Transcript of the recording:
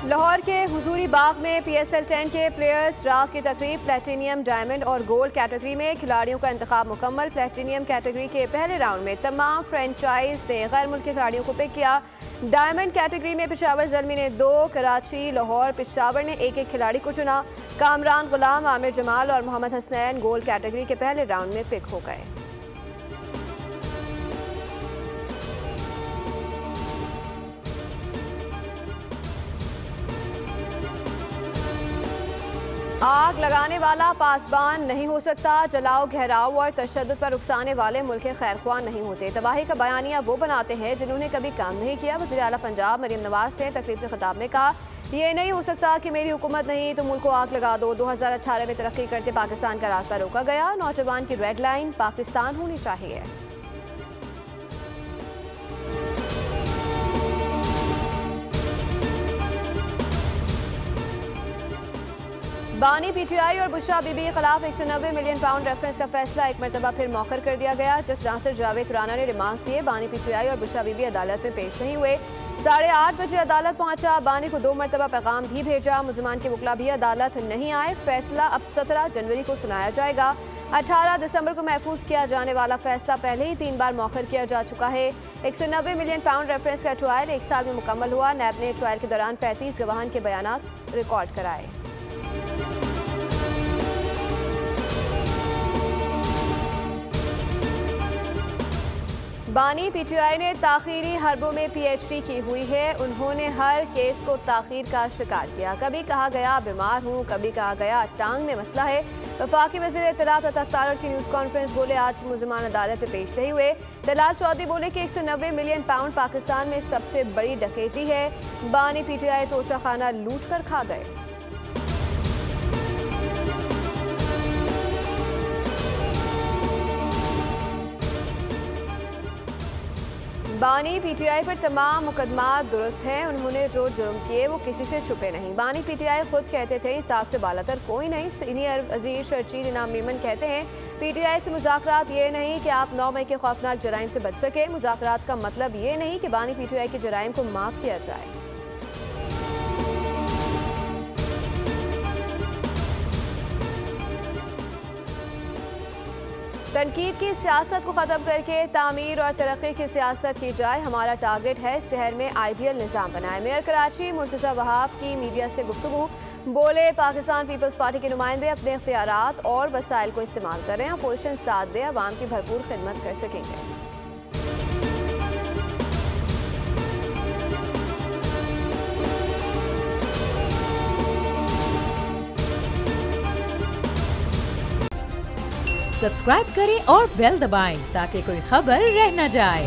लाहौर के हुजूरी बाग में PSL 10 के प्लेयर्स ड्राफ्ट की तकरीब। प्लेटिनियम, डायमंड और गोल्ड कैटेगरी में खिलाड़ियों का इंतखाब मुकम्मल। प्लेटिनियम कैटेगरी के पहले राउंड में तमाम फ्रेंचाइज ने गैर मुल्की खिलाड़ियों को पिक किया। डायमंड कैटेगरी में पेशावर ज़ल्मी ने 2, कराची, लाहौर, पेशावर ने एक एक खिलाड़ी को चुना। कामरान गुलाम, आमिर जमाल और मोहम्मद हसनैन गोल्ड कैटेगरी के पहले राउंड में पिक हो गए। आग लगाने वाला पासबान नहीं हो सकता। जलाओ, घेराव और तशद्दुद पर उकसाने वाले मुल्क के खैरख्वाह नहीं होते। तबाही का बयानिया वो बनाते हैं जिन्होंने कभी काम नहीं किया। वज़ीर आला पंजाब मरीम नवाज ने तकरीब से खिताब में कहा, ये नहीं हो सकता कि मेरी हुकूमत नहीं तो मुल्क को आग लगा दो। 2018 में तरक्की करते पाकिस्तान का रास्ता रोका गया। नौजवान की रेड लाइन पाकिस्तान होनी चाहिए। बानी PTI और बुशरा बीबी के खिलाफ 190 मिलियन पाउंड रेफरेंस का फैसला एक मरतबा फिर मौखर कर दिया गया। जज नासिर जावेद राना ने रिमांड दिए। बानी PTI और बुशरा बीबी अदालत में पेश नहीं हुए। 8:30 बजे अदालत पहुंचा। बानी को 2 मरतबा पैगाम भी भेजा। मुलजमान के वकला भी अदालत नहीं आए। फैसला अब 17 जनवरी को सुनाया जाएगा। 18 दिसंबर को महफूज किया जाने वाला फैसला पहले ही 3 बार मौखर किया जा चुका है। 190 मिलियन पाउंड रेफरेंस का ट्रायल 1 साल में मुकम्मल हुआ। नैब ने ट्रायल के दौरान 35 गवाहान के बयान रिकॉर्ड कराए। बानी PTI ने ताखीरी हरबों में PhD की हुई है। उन्होंने हर केस को ताखीर का शिकार किया। कभी कहा गया बीमार हूँ, कभी कहा गया टांग में मसला है। वफाकी वज़ीर इत्तलात अतार की न्यूज़ कॉन्फ्रेंस बोले, आज मुलजमान अदालत में पेश नहीं हुए। दलाल चौधरी बोले कि 190 मिलियन पाउंड पाकिस्तान में सबसे बड़ी डकैती है। बानी PTI तोशा खाना लूट कर खा गए। बानी PTI पर तमाम मुकदमात दुरुस्त हैं। उन्होंने जो जुर्म किए वो किसी से छुपे नहीं। बानी PTI खुद कहते थे इंसाफ से बालातर कोई नहीं। सीनियर वजीर शर्जील इनाम मेमन कहते हैं PTI से मुज़ाकरात ये नहीं कि आप 9 मई के खौफनाक जराइम से बच सके। मुज़ाकरात का मतलब ये नहीं कि बानी PTI के जराइम को माफ़ किया जाए। तनकीद की सियासत को ख़त्म करके तामीर और तरक्की की सियासत की जाए, हमारा टारगेट है। शहर में आइडियल निज़ाम बनाए। मेयर कराची मुर्तज़ा वहाब की मीडिया से गुफ्तगू। बोले, पाकिस्तान पीपल्स पार्टी के नुमाइंदे अपने इख्तियारात और वसाइल को इस्तेमाल करें। अपोजिशन साथ दे, अवाम की भरपूर खिदमत कर सकेंगे। सब्सक्राइब करें और बेल दबाएं ताकि कोई खबर रह न जाए।